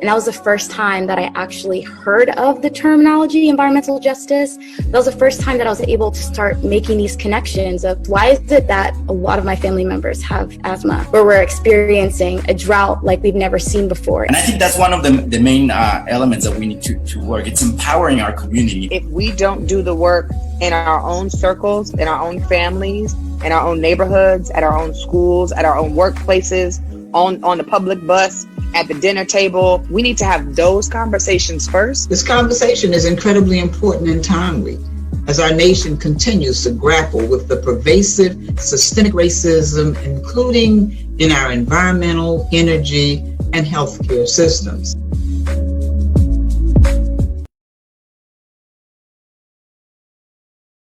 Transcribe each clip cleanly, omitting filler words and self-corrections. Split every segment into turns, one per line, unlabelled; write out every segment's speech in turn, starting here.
And that was the first time that I actually heard of the terminology environmental justice. That was the first time that I was able to start making these connections of why is it that a lot of my family members have asthma, where we're experiencing a drought like we've never seen before.
And I think that's one of the main elements that we need to work. It's empowering our community.
If we don't do the work in our own circles, in our own families, in our own neighborhoods, at our own schools, at our own workplaces, on the public bus, at the dinner table, we need to have those conversations first.
This conversation is incredibly important and timely as our nation continues to grapple with the pervasive systemic racism, including in our environmental, energy, and healthcare systems.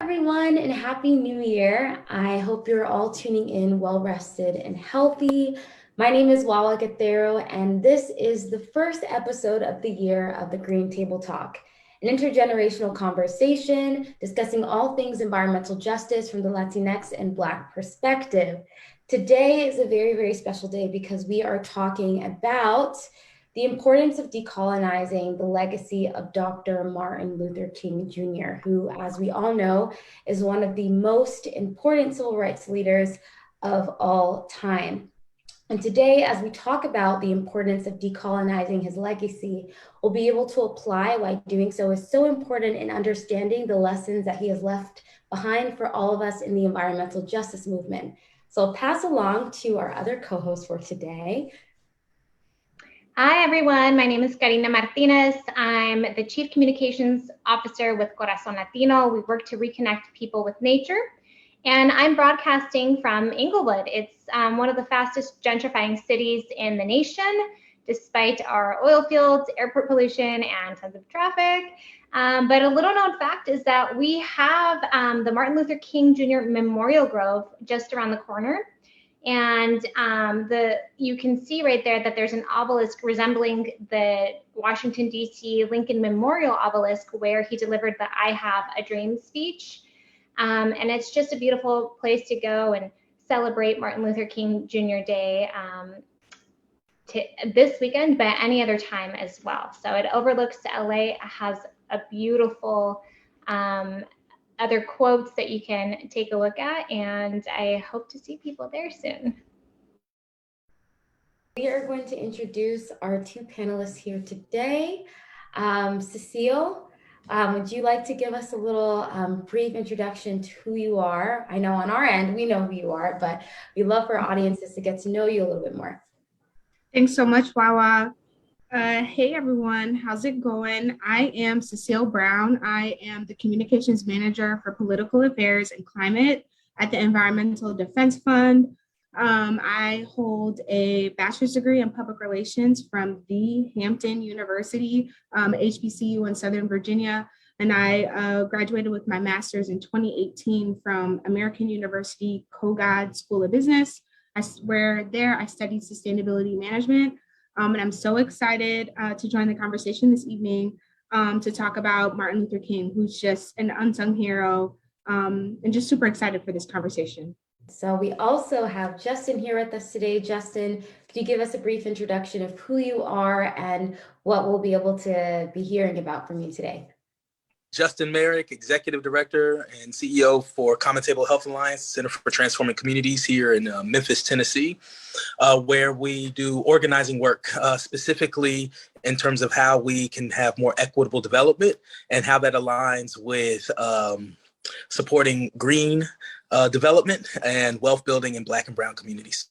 Everyone, and Happy New Year. I hope you're all tuning in well rested and healthy. My name is Wawa Gatheru, and this is the first episode of the year of the Green Table Talk, an intergenerational conversation discussing all things environmental justice from the Latinx and Black perspective. Today is a very, very special day because we are talking about the importance of decolonizing the legacy of Dr. Martin Luther King Jr., who, as we all know, is one of the most important civil rights leaders of all time. And today, as we talk about the importance of decolonizing his legacy, we'll be able to apply why doing so is so important in understanding the lessons that he has left behind for all of us in the environmental justice movement. So I'll pass along to our other co-host for today.
Hi, everyone. My name is Karina Martinez. I'm the Chief Communications Officer with Corazon Latino. We work to reconnect people with nature. And I'm broadcasting from Inglewood. It's one of the fastest gentrifying cities in the nation, despite our oil fields, airport pollution, and tons of traffic. But a little known fact is that we have the Martin Luther King Jr. Memorial Grove just around the corner. And you can see right there that there's an obelisk resembling the Washington, D.C. Lincoln Memorial obelisk where he delivered the I Have a Dream speech. And it's just a beautiful place to go and celebrate Martin Luther King Jr. Day this weekend, but any other time as well. So it overlooks LA. It has a beautiful other quotes that you can take a look at, and I hope to see people there soon.
We are going to introduce our two panelists here today. Cecile, would you like to give us a little brief introduction to who you are? I know on our end, we know who you are, but we'd love for our audiences to get to know you a little bit more.
Thanks so much, Wawa. Hey, everyone. How's it going? I am Cecile Brown. I am the Communications Manager for Political Affairs and Climate at the Environmental Defense Fund. I hold a bachelor's degree in public relations from the Hampton University, HBCU in Southern Virginia. And I graduated with my master's in 2018 from American University Kogod School of Business, where there I studied sustainability management. And I'm so excited to join the conversation this evening to talk about Martin Luther King, who's just an unsung hero, and just super excited for this conversation.
So we also have Justin here with us today. Justin, could you give us a brief introduction of who you are and what we'll be able to be hearing about from you today?
Justin Merrick, Executive Director and CEO for Common Table Health Alliance, Center for Transforming Communities here in Memphis, Tennessee, where we do organizing work, specifically in terms of how we can have more equitable development and how that aligns with supporting green development and wealth building in Black and Brown communities.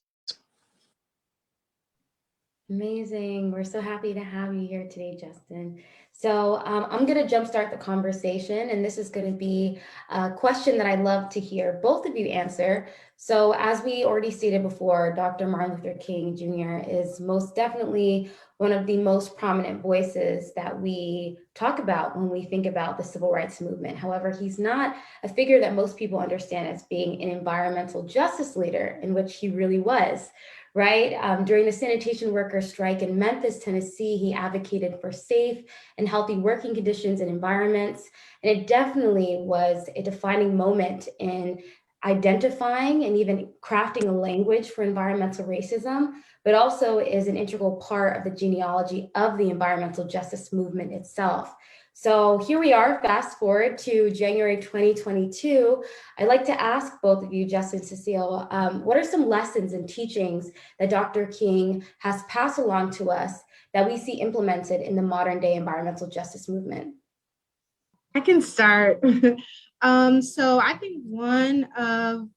Amazing. We're so happy to have you here today, Justin. So I'm going to jumpstart the conversation, and this is going to be a question that I'd love to hear both of you answer. So as we already stated before, Dr. Martin Luther King Jr. is most definitely one of the most prominent voices that we talk about when we think about the civil rights movement. However, he's not a figure that most people understand as being an environmental justice leader, in which he really was. Right? During the sanitation workers' strike in Memphis, Tennessee, he advocated for safe and healthy working conditions and environments. And it definitely was a defining moment in identifying and even crafting a language for environmental racism, but also is an integral part of the genealogy of the environmental justice movement itself. So here we are, fast forward to January 2022. I'd like to ask both of you, Justin and Cecile, what are some lessons and teachings that Dr. King has passed along to us that we see implemented in the modern day environmental justice movement?
I can start. So I think one of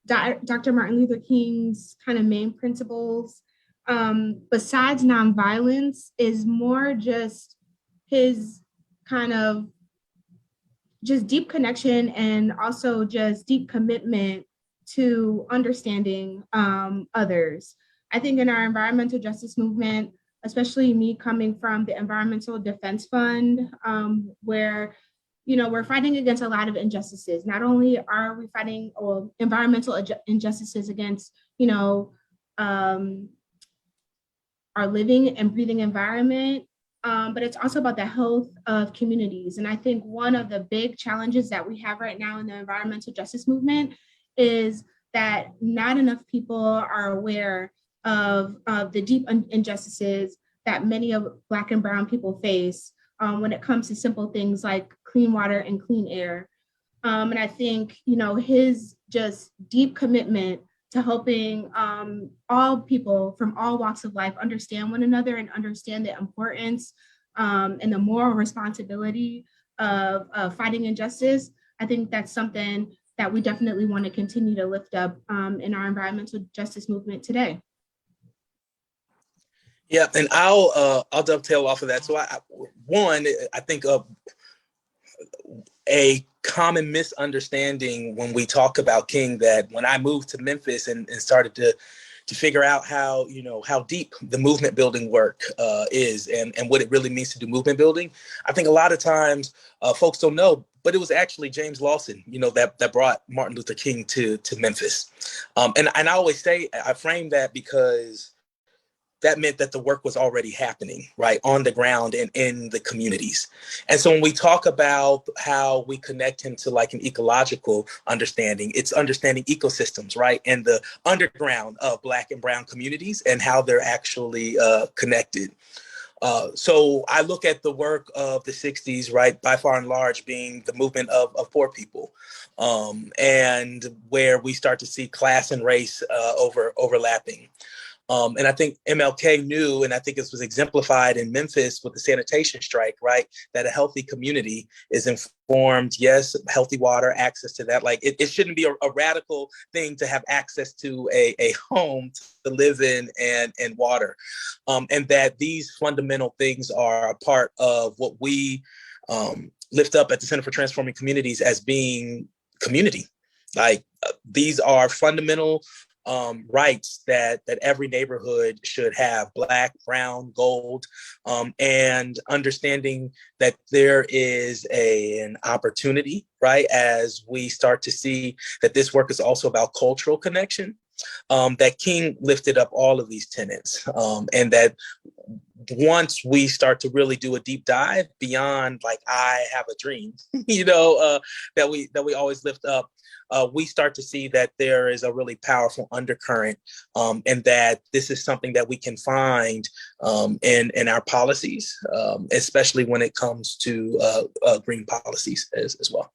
Dr. Martin Luther King's kind of main principles, besides nonviolence, is more just his kind of just deep connection and also just deep commitment to understanding others. I think in our environmental justice movement, especially me coming from the Environmental Defense Fund, where we're fighting against a lot of injustices. Not only are we fighting environmental injustices against, our living and breathing environment, but it's also about the health of communities. And I think one of the big challenges that we have right now in the environmental justice movement is that not enough people are aware of the deep injustices that many of Black and Brown people face when it comes to simple things like clean water and clean air. And I think, his just deep commitment to helping all people from all walks of life understand one another and understand the importance and the moral responsibility of fighting injustice. I think that's something that we definitely want to continue to lift up in our environmental justice movement today.
Yeah, and I'll dovetail off of that. So I think a common misunderstanding when we talk about King, that when I moved to Memphis and started to figure out how deep the movement building work is and what it really means to do movement building, I think a lot of times folks don't know, but it was actually James Lawson, that brought Martin Luther King to Memphis. And I always say, I frame that because that meant that the work was already happening, right, on the ground and in the communities. And so when we talk about how we connect him to like an ecological understanding, it's understanding ecosystems, right, and the underground of Black and Brown communities and how they're actually connected. So I look at the work of the 60s, right, by far and large being the movement of poor people, and where we start to see class and race overlapping. And I think MLK knew, and I think this was exemplified in Memphis with the sanitation strike, right, that a healthy community is informed, yes, healthy water, access to that. Like it shouldn't be a radical thing to have access to a home to live in and water. And that these fundamental things are a part of what we lift up at the Center for Transforming Communities as being community. Like these are fundamental rights that every neighborhood should have: Black, brown, gold, and understanding that there is an opportunity, right, as we start to see that this work is also about cultural connection, that King lifted up all of these tenets, and that once we start to really do a deep dive beyond like I have a dream, that we always lift up, we start to see that there is a really powerful undercurrent, and that this is something that we can find in our policies, especially when it comes to green policies as well.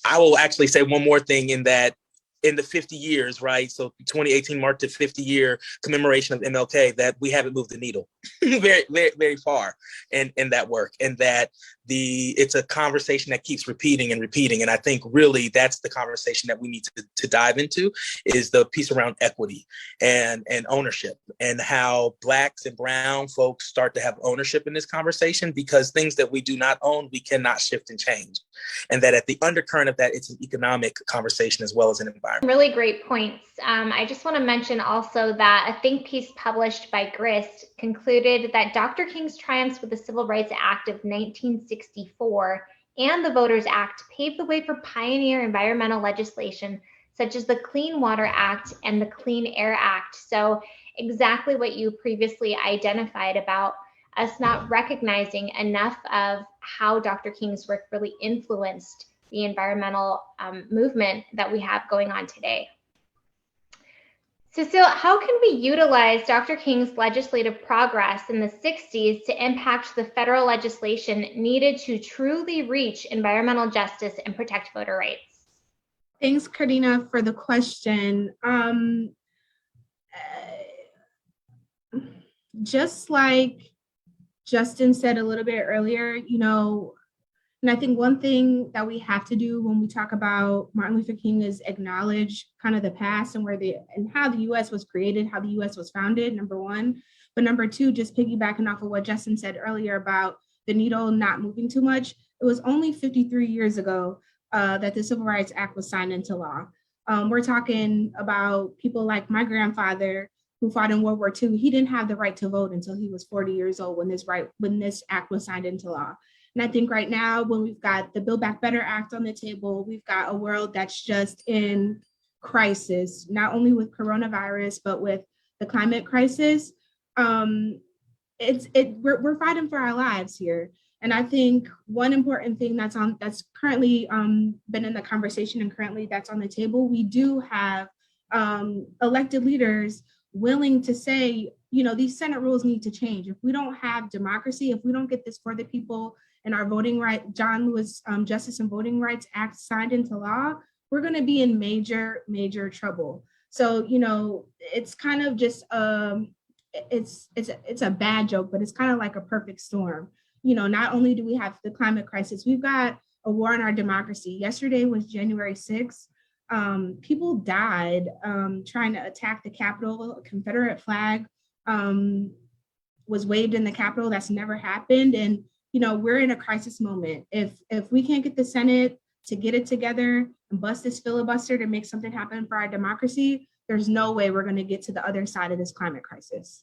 I will actually say one more thing in that in the 50 years, right? So 2018 marked the 50-year commemoration of MLK, that we haven't moved the needle very, very, very far in that work. And that it's a conversation that keeps repeating and repeating. And I think really that's the conversation that we need to dive into, is the piece around equity and ownership, and how Blacks and brown folks start to have ownership in this conversation, because things that we do not own, we cannot shift and change. And that at the undercurrent of that, it's an economic conversation as well as an environment.
Really great points. I just want to mention also that a think piece published by Grist concluded that Dr. King's triumphs with the Civil Rights Act of 1964 and the Voters Act paved the way for pioneer environmental legislation such as the Clean Water Act and the Clean Air Act. So exactly what you previously identified about us not recognizing enough of how Dr. King's work really influenced the environmental movement that we have going on today. Cecile, how can we utilize Dr. King's legislative progress in the 60s to impact the federal legislation needed to truly reach environmental justice and protect voter rights?
Thanks, Karina, for the question. Just like Justin said a little bit earlier, you know, and I think one thing that we have to do when we talk about Martin Luther King is acknowledge kind of the past and and how the US was created, how the US was founded, number one. But number two, just piggybacking off of what Justin said earlier about the needle not moving too much. It was only 53 years ago that the Civil Rights Act was signed into law. We're talking about people like my grandfather who fought in World War II. He didn't have the right to vote until he was 40 years old when this act was signed into law. And I think right now, when we've got the Build Back Better Act on the table, we've got a world that's just in crisis, not only with coronavirus, but with the climate crisis. We're fighting for our lives here. And I think one important thing that's currently been in the conversation and currently that's on the table, we do have elected leaders willing to say, you know, these Senate rules need to change. If we don't have democracy, if we don't get this for the people and our voting right, John Lewis Justice and Voting Rights Act signed into law, we're going to be in major, major trouble. So, you know, it's kind of just, it's a bad joke, but it's kind of like a perfect storm. You know, not only do we have the climate crisis, we've got a war on our democracy. Yesterday was January 6th. People died trying to attack the Capitol. A Confederate flag was waved in the Capitol. That's never happened. And, you know, we're in a crisis moment. If we can't get the Senate to get it together and bust this filibuster to make something happen for our democracy, there's no way we're going to get to the other side of this climate crisis.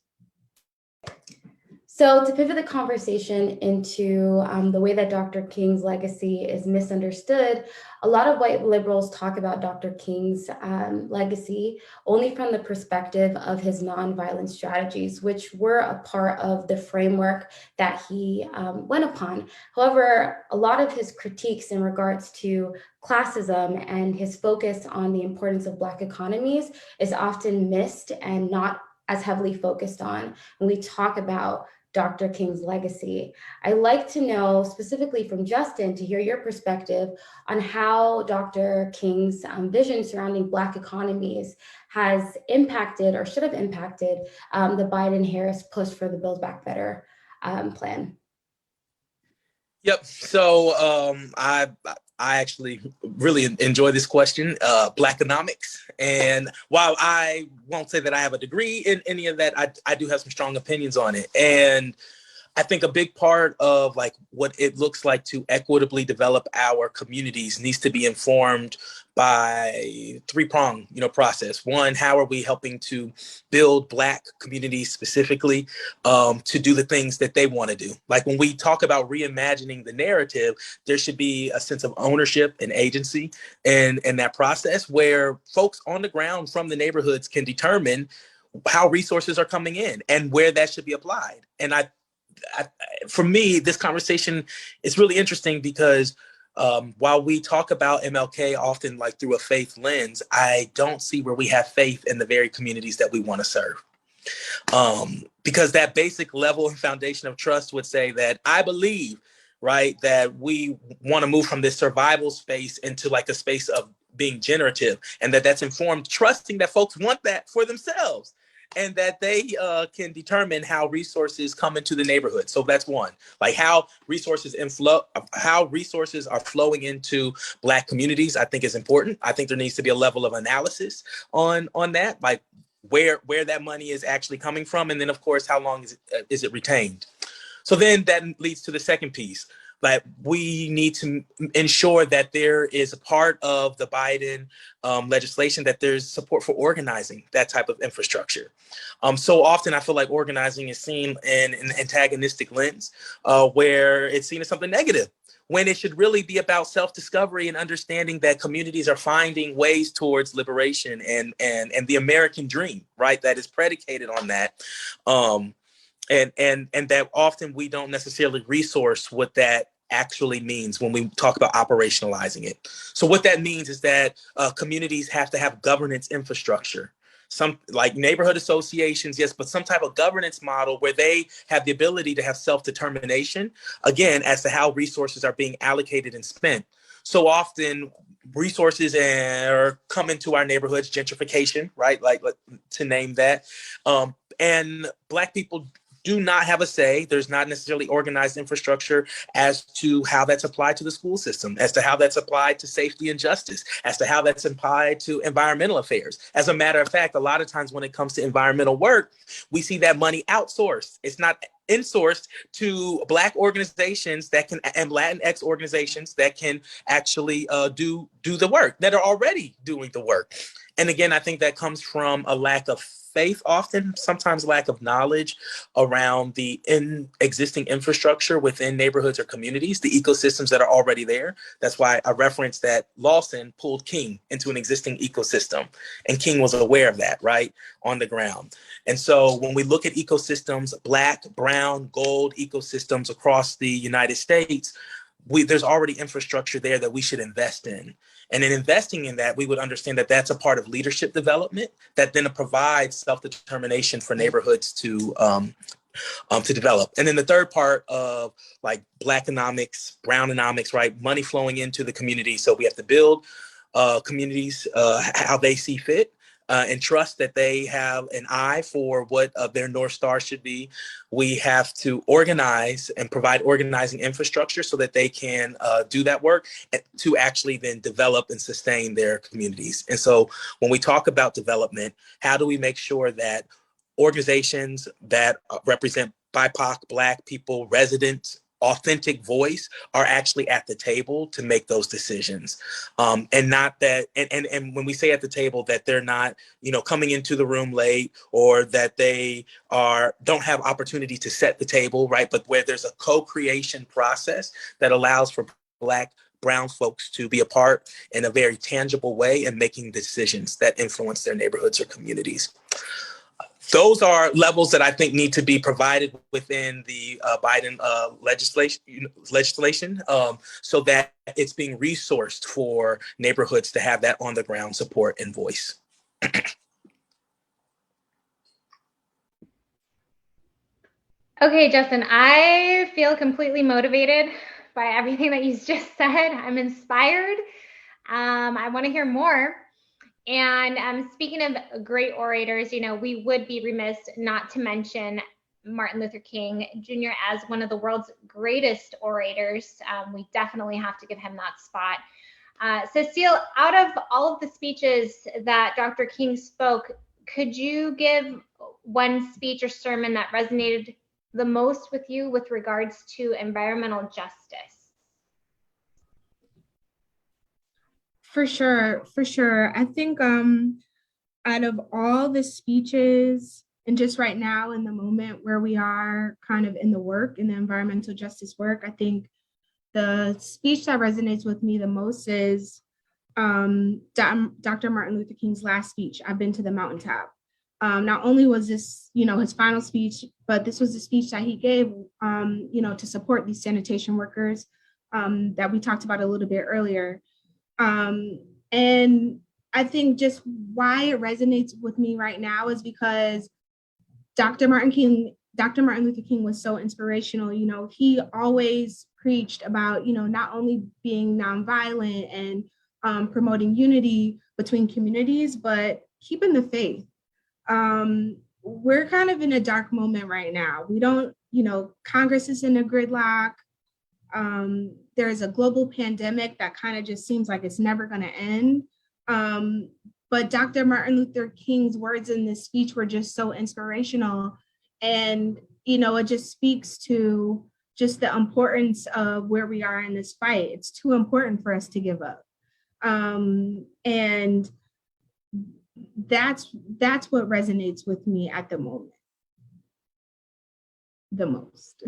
So to pivot the conversation into the way that Dr. King's legacy is misunderstood, a lot of white liberals talk about Dr. King's legacy only from the perspective of his nonviolent strategies, which were a part of the framework that he went upon. However, a lot of his critiques in regards to classism and his focus on the importance of Black economies is often missed and not as heavily focused on when we talk about Dr. King's legacy. I'd like to know specifically from Justin to hear your perspective on how Dr. King's vision surrounding Black economies has impacted or should have impacted the Biden-Harris push for the Build Back Better plan.
Yep. So I actually really enjoy this question, Blackonomics. And while I won't say that I have a degree in any of that, I do have some strong opinions on it. And I think a big part of like what it looks like to equitably develop our communities needs to be informed by three-pronged, process. One, how are we helping to build Black communities specifically to do the things that they want to do? Like when we talk about reimagining the narrative, there should be a sense of ownership and agency in that process where folks on the ground from the neighborhoods can determine how resources are coming in and where that should be applied. And for me, this conversation is really interesting because while we talk about MLK often like through a faith lens, I don't see where we have faith in the very communities that we want to serve. Because that basic level and foundation of trust would say that I believe, right, that we want to move from this survival space into like a space of being generative, and that's informed, trusting that folks want that for themselves, and that they can determine how resources come into the neighborhood. So that's one, like how resources are flowing into Black communities, I think is important. I think there needs to be a level of analysis on that, like where that money is actually coming from. And then of course, how long is it retained? So then that leads to the second piece. Like we need to ensure that there is a part of the Biden legislation that there's support for organizing that type of infrastructure. So often I feel like organizing is seen in an antagonistic lens where it's seen as something negative, when it should really be about self-discovery and understanding that communities are finding ways towards liberation and the American dream, right? That is predicated on that. and that often we don't necessarily resource what that actually means when we talk about operationalizing it. So what that means is that communities have to have governance infrastructure, some like neighborhood associations, yes, but some type of governance model where they have the ability to have self-determination, again, as to how resources are being allocated and spent. So often resources are coming to our neighborhoods, gentrification, right? Like to name that. And Black people do not have a say. There's not necessarily organized infrastructure as to how that's applied to the school system, as to how that's applied to safety and justice, as to how that's applied to environmental affairs. As a matter of fact, a lot of times when it comes to environmental work, we see that money outsourced. It's not insourced to Black organizations that can, and Latinx organizations that can actually do the work, that are already doing the work. And again, I think that comes from a lack of faith, often, sometimes lack of knowledge around the existing infrastructure within neighborhoods or communities, the ecosystems that are already there. That's why I referenced that Lawson pulled King into an existing ecosystem, and King was aware of that, right, on the ground. And so when we look at ecosystems, Black, brown, gold ecosystems across the United States, there's already infrastructure there that we should invest in. And in investing in that, we would understand that that's a part of leadership development that then provides self-determination for neighborhoods to develop. And then the third part of like Blackonomics, Brownonomics, right? Money flowing into the community. So we have to build communities how they see fit. And trust that they have an eye for what their North Star should be. We have to organize and provide organizing infrastructure so that they can do that work to actually then develop and sustain their communities. And so when we talk about development, how do we make sure that organizations that represent BIPOC, Black people, residents, authentic voice are actually at the table to make those decisions, and not that, and when we say at the table, that they're not, coming into the room late, or that they don't have opportunity to set the table, right? But where there's a co-creation process that allows for Black, brown folks to be a part in a very tangible way and making decisions that influence their neighborhoods or communities. Those are levels that I think need to be provided within the Biden legislation, so that it's being resourced for neighborhoods to have that on the ground support and voice.
Okay, Justin, I feel completely motivated by everything that you just said. I'm inspired. I want to hear more. And speaking of great orators, we would be remiss not to mention Martin Luther King Jr. as one of the world's greatest orators. We definitely have to give him that spot. Cecile, out of all of the speeches that Dr. King spoke, could you give one speech or sermon that resonated the most with you with regards to environmental justice?
For sure. I think out of all the speeches, and just right now in the moment where we are kind of in the environmental justice work, I think the speech that resonates with me the most is Dr. Martin Luther King's last speech, I've Been to the Mountaintop. Not only was this, his final speech, but this was the speech that he gave, to support these sanitation workers that we talked about a little bit earlier. And I think just why it resonates with me right now is because Dr. Martin Luther King was so inspirational. He always preached about, not only being nonviolent and promoting unity between communities, but keeping the faith. We're kind of in a dark moment right now. We don't, Congress is in a gridlock. There's a global pandemic that kind of just seems like it's never going to end. But Dr. Martin Luther King's words in this speech were just so inspirational. And, it just speaks to just the importance of where we are in this fight. It's too important for us to give up. And that's what resonates with me at the moment the most.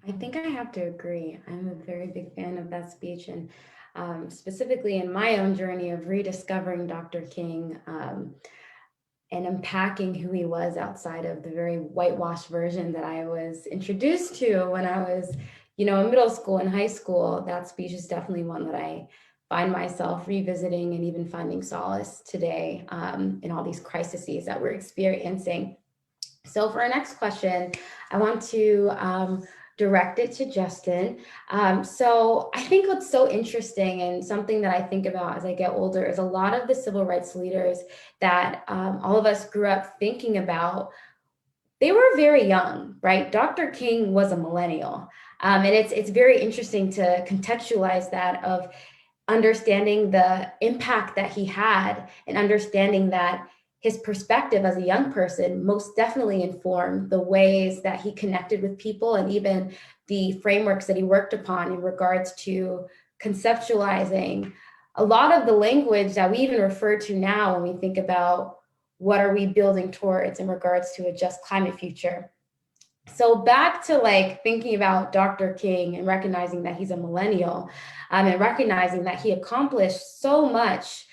I think I have to agree. I'm a very big fan of that speech, and specifically in my own journey of rediscovering Dr. King. and unpacking who he was outside of the very whitewashed version that I was introduced to when I was, in middle school and high school. That speech is definitely one that I find myself revisiting and even finding solace today in all these crises that we're experiencing. So for our next question, I want to direct it to Justin. So I think what's so interesting and something that I think about as I get older is a lot of the civil rights leaders that all of us grew up thinking about, they were very young, right? Dr. King was a millennial. And it's very interesting to contextualize that of understanding the impact that he had and understanding that his perspective as a young person most definitely informed the ways that he connected with people and even the frameworks that he worked upon in regards to conceptualizing a lot of the language that we even refer to now when we think about what are we building towards in regards to a just climate future. So back to thinking about Dr. King and recognizing that he's a millennial and recognizing that he accomplished so much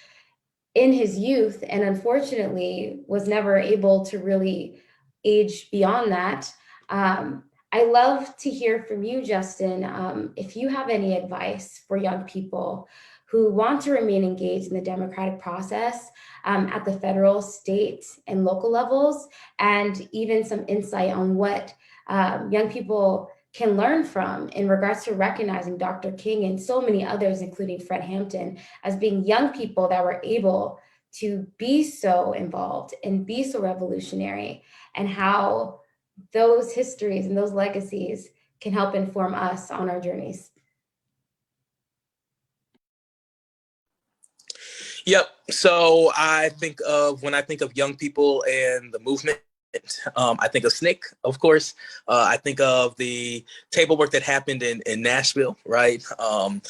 in his youth and unfortunately was never able to really age beyond that. I love to hear from you, Justin, if you have any advice for young people who want to remain engaged in the democratic process at the federal, state, and local levels, and even some insight on what young people can learn from in regards to recognizing Dr. King and so many others, including Fred Hampton, as being young people that were able to be so involved and be so revolutionary, and how those histories and those legacies can help inform us on our journeys.
Yep. So when I think of young people and the movement, I think of SNCC, of course. I think of the table work that happened in Nashville, right? When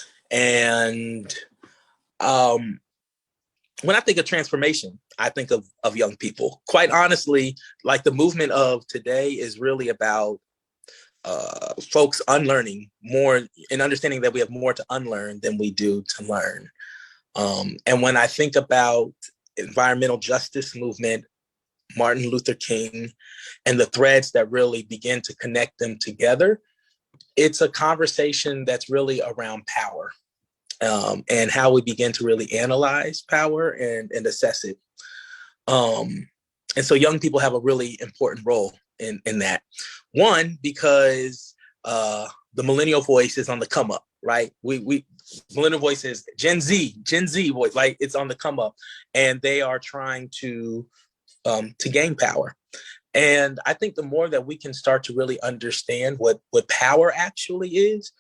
I think of transformation, I think of young people. Quite honestly, the movement of today is really about folks unlearning more and understanding that we have more to unlearn than we do to learn. And when I think about environmental justice movement, Martin Luther King, and the threads that really begin to connect them together, it's a conversation that's really around power and how we begin to really analyze power and assess it. And so young people have a really important role in that. One, because the millennial voice is on the come up, right? We millennial voice is Gen Z voice, it's on the come up, and they are trying to gain power. And I think the more that we can start to really understand what power actually is,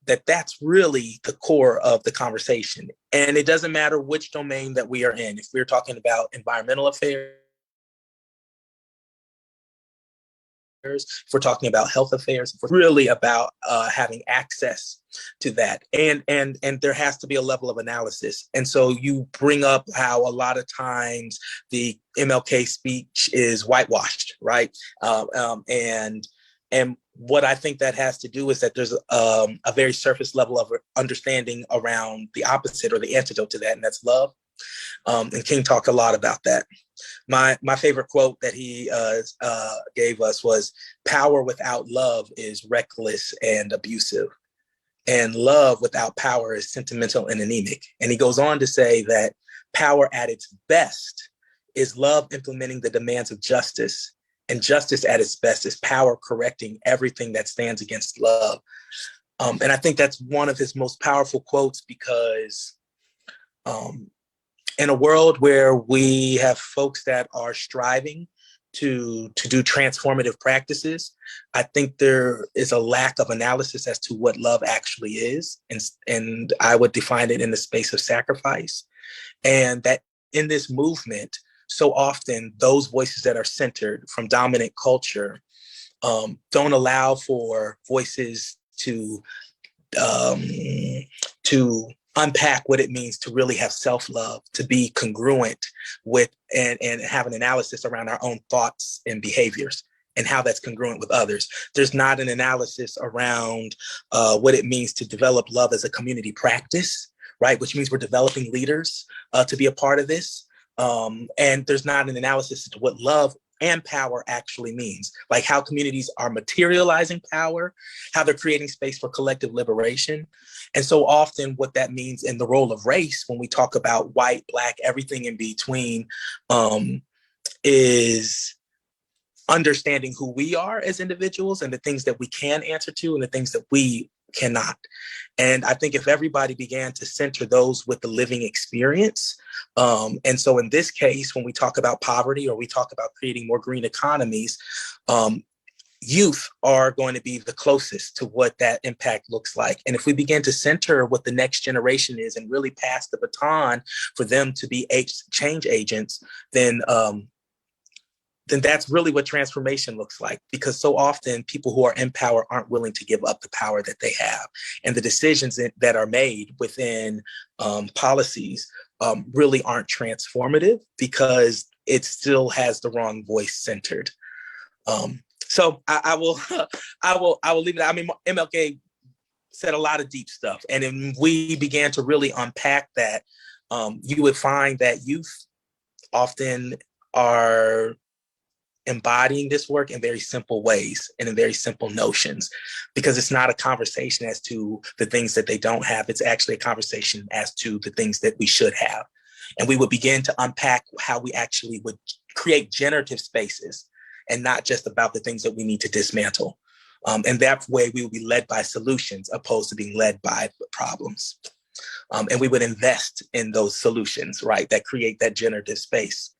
that's really the core of the conversation. And it doesn't matter which domain that we are in. If we're talking about environmental affairs, if we're talking about health affairs, if we're really about having access to that. And there has to be a level of analysis. And so you bring up how a lot of times the MLK speech is whitewashed, right? And what I think that has to do is that there's a very surface level of understanding around the opposite or the antidote to that, and that's love. And King talked a lot about that. My favorite quote that he gave us was, "Power without love is reckless and abusive, and love without power is sentimental and anemic." And he goes on to say that power at its best is love implementing the demands of justice, and justice at its best is power correcting everything that stands against love. And I think that's one of his most powerful quotes, because in a world where we have folks that are striving to do transformative practices, I think there is a lack of analysis as to what love actually is. And I would define it in the space of sacrifice. And that in this movement, so often those voices that are centered from dominant culture don't allow for voices to unpack what it means to really have self-love, to be congruent with and have an analysis around our own thoughts and behaviors and how that's congruent with others. There's not an analysis around what it means to develop love as a community practice, right? Which means we're developing leaders to be a part of this. And there's not an analysis as to what love and power actually means, like how communities are materializing power, how they're creating space for collective liberation. And so often what that means in the role of race, when we talk about white, Black, everything in between, is understanding who we are as individuals and the things that we can answer to and the things that we cannot. And I think if everybody began to center those with the living experience, and so in this case, when we talk about poverty or we talk about creating more green economies, youth are going to be the closest to what that impact looks like. And if we begin to center what the next generation is and really pass the baton for them to be change agents, then that's really what transformation looks like. Because so often people who are in power aren't willing to give up the power that they have. And the decisions that are made within policies really aren't transformative because it still has the wrong voice centered. So I will leave it. I mean, MLK said a lot of deep stuff. And if we began to really unpack that, you would find that youth often are embodying this work in very simple ways and in very simple notions, because it's not a conversation as to the things that they don't have. It's actually a conversation as to the things that we should have. And we would begin to unpack how we actually would create generative spaces and not just about the things that we need to dismantle. And that way we would be led by solutions opposed to being led by problems. And we would invest in those solutions, right, that create that generative space.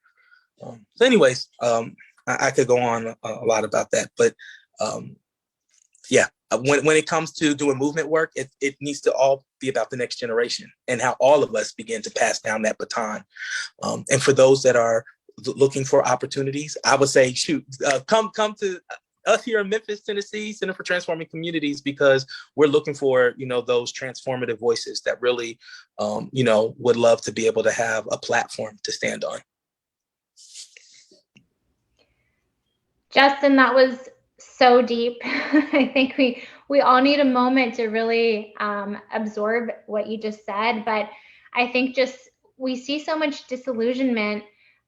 So anyways, I could go on a lot about that, but yeah, when it comes to doing movement work, it needs to all be about the next generation and how all of us begin to pass down that baton. And for those that are looking for opportunities, I would say, shoot, come to us here in Memphis, Tennessee, Center for Transforming Communities, because we're looking for, those transformative voices that really, would love to be able to have a platform to stand on.
Justin, that was so deep. I think we all need a moment to really absorb what you just said. But I think we see so much disillusionment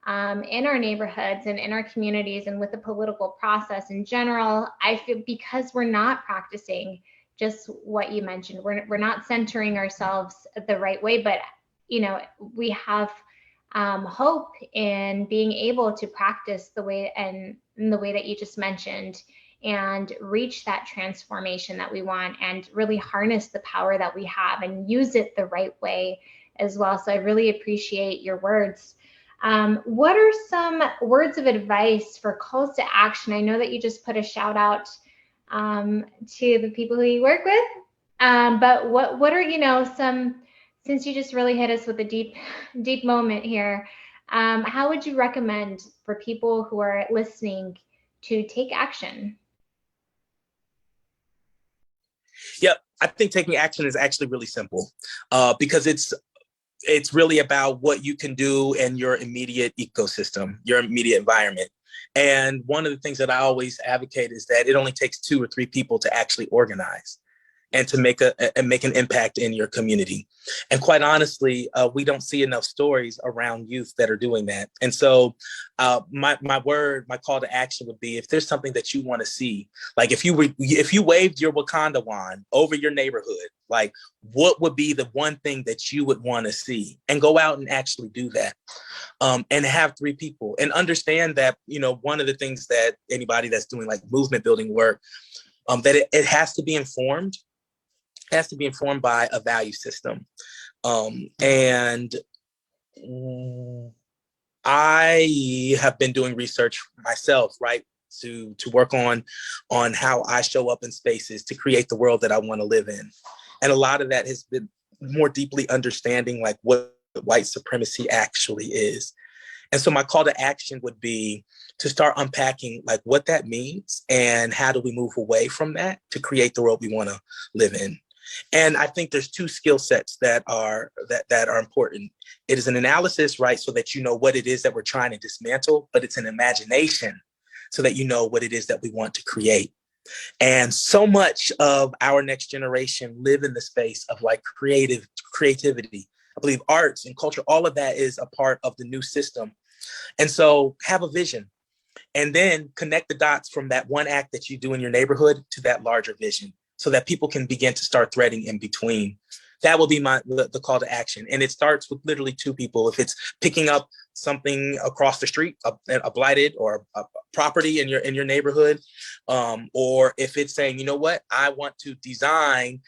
in our neighborhoods and in our communities and with the political process in general. I feel because we're not practicing just what you mentioned. We're not centering ourselves the right way, but we have hope in being able to practice the way and in the way that you just mentioned and reach that transformation that we want and really harness the power that we have and use it the right way as well. So I really appreciate your words. What are some words of advice for calls to action? I know that you just put a shout out to the people who you work with, but what are some, since you just really hit us with a deep moment here, how would you recommend for people who are listening to take action?
Yep, I think taking action is actually really simple because it's really about what you can do in your immediate ecosystem, your immediate environment. And one of the things that I always advocate is that it only takes 2 or 3 people to actually organize and to make an impact in your community. And quite honestly, we don't see enough stories around youth that are doing that. And so my call to action would be, if there's something that you want to see, like if you waved your Wakanda wand over your neighborhood, like what would be the one thing that you would want to see? And go out and actually do that. And have 3 people, and understand that, one of the things that anybody that's doing like movement building work, that it has to be informed. Has to be informed by a value system. And I have been doing research myself, right, to work on how I show up in spaces to create the world that I want to live in. And a lot of that has been more deeply understanding like what white supremacy actually is. And so my call to action would be to start unpacking like what that means and how do we move away from that to create the world we want to live in. And I think there's 2 skill sets that are important. It is an analysis, right, so that you know what it is that we're trying to dismantle, but it's an imagination so that you know what it is that we want to create. And so much of our next generation live in the space of like creativity, I believe arts and culture, all of that is a part of the new system. And so have a vision and then connect the dots from that one act that you do in your neighborhood to that larger vision so that people can begin to start threading in between. That will be the call to action. And it starts with literally two people. If it's picking up something across the street, a blighted or a property in your neighborhood, or if it's saying, you know what, I want to design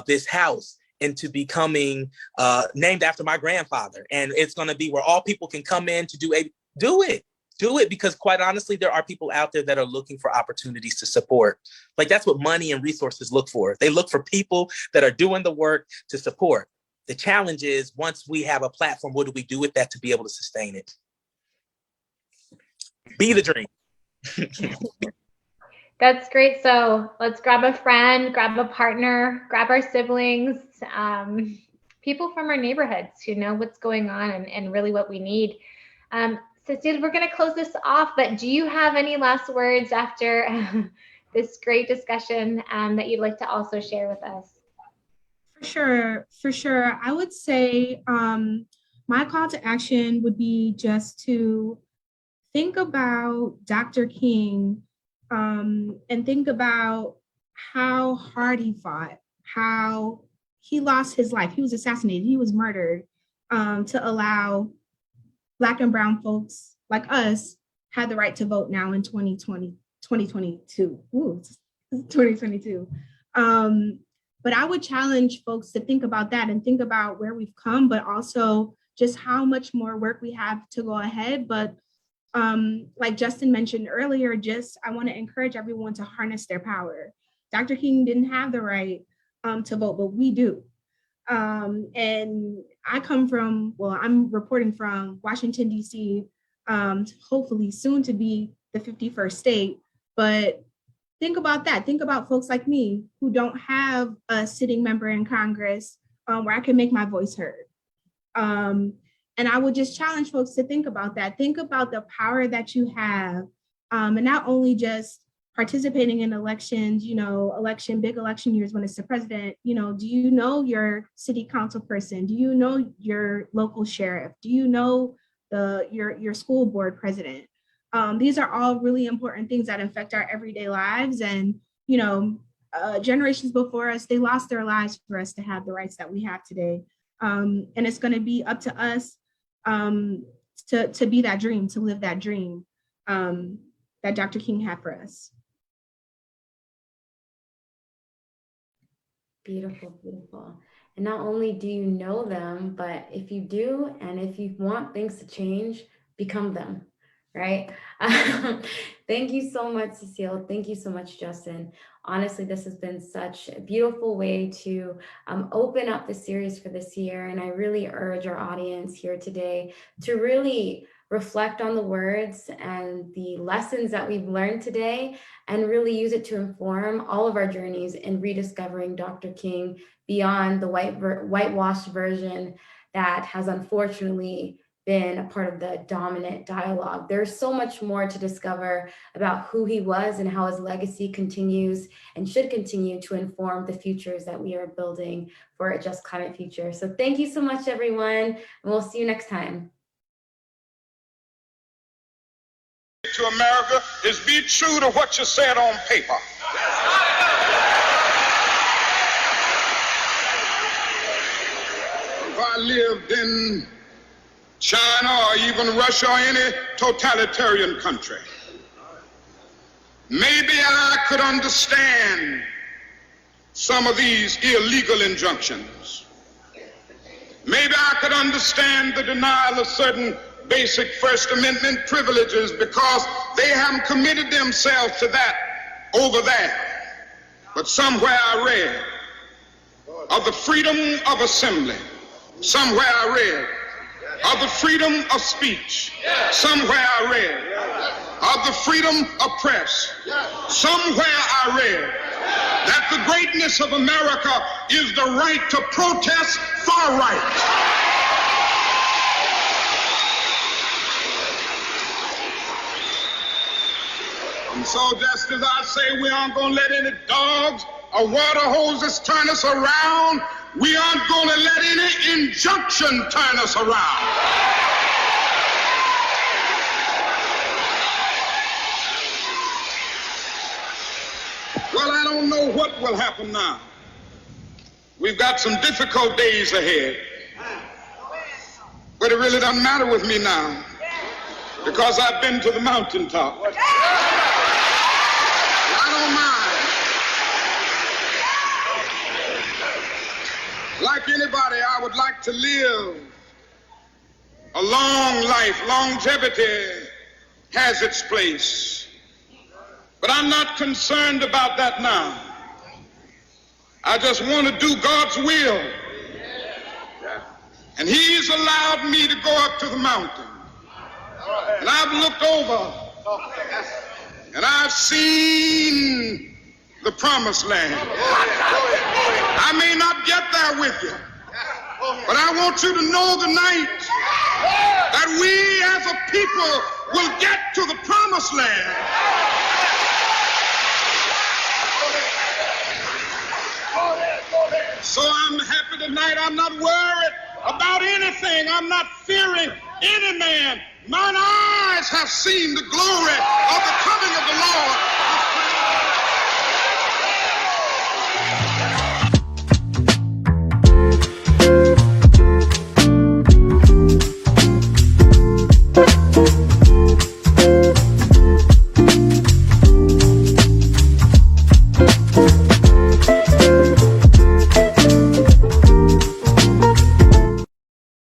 this house into becoming named after my grandfather. And it's going to be where all people can come in to do it. Do it, because quite honestly, there are people out there that are looking for opportunities to support. Like that's what money and resources look for. They look for people that are doing the work to support. The challenge is once we have a platform, what do we do with that to be able to sustain it? Be the dream.
That's great. So let's grab a friend, grab a partner, grab our siblings, people from our neighborhoods who know what's going on and really what we need. Cecile, we're going to close this off, but do you have any last words after this great discussion that you'd like to also share with us?
For sure. I would say my call to action would be just to think about Dr. King and think about how hard he fought, how he lost his life. He was assassinated, he was murdered to allow Black and brown folks like us had the right to vote now in 2022. Ooh, 2022. But I would challenge folks to think about that and think about where we've come, but also just how much more work we have to go ahead. But like Justin mentioned earlier, I want to encourage everyone to harness their power. Dr. King didn't have the right to vote, but we do. And I'm reporting from Washington, D.C., hopefully soon to be the 51st state. But think about that. Think about folks like me who don't have a sitting member in Congress where I can make my voice heard. And I would just challenge folks to think about that. Think about the power that you have, and not only just participating in elections, big election years when it's the president, do you know your city council person? Do you know your local sheriff? Do you know your school board president? These are all really important things that affect our everyday lives. And, generations before us, they lost their lives for us to have the rights that we have today. And it's going to be up to us to be that dream, to live that dream that Dr. King had for us.
Beautiful, beautiful. And not only do you know them, but if you do, and if you want things to change, become them, right? Thank you so much, Cecile. Thank you so much, Justin. Honestly, this has been such a beautiful way to open up the series for this year. And I really urge our audience here today to really reflect on the words and the lessons that we've learned today and really use it to inform all of our journeys in rediscovering Dr. King beyond the whitewashed version that has unfortunately been a part of the dominant dialogue. There's so much more to discover about who he was and how his legacy continues and should continue to inform the futures that we are building for a just climate future. So thank you so much, everyone, and we'll see you next time.
To America is be true to what you said on paper. If I lived in China or even Russia or any totalitarian country, maybe I could understand some of these illegal injunctions. Maybe I could understand the denial of certain basic First Amendment privileges because they haven't committed themselves to that over there. But somewhere I read of the freedom of assembly. Somewhere I read of the freedom of speech. Somewhere I read of the freedom of press. Somewhere I read that the greatness of America is the right to protest far right. And so just as I say we aren't going to let any dogs or water hoses turn us around, We aren't going to let any injunction turn us around. Well, I don't know what will happen now. We've got some difficult days ahead. But it really doesn't matter with me now, because I've been to the mountaintop. I don't mind. Like anybody, I would like to live a long life. Longevity has its place. But I'm not concerned about that now. I just want to do God's will. And He's allowed me to go up to the mountain. And I've looked over and I've seen the promised land. I may not get there with you, but I want you to know tonight that we as a people will get to the promised land. So I'm happy tonight. I'm not worried about anything. I'm not fearing any man. Mine eyes have seen the glory of the coming of the Lord.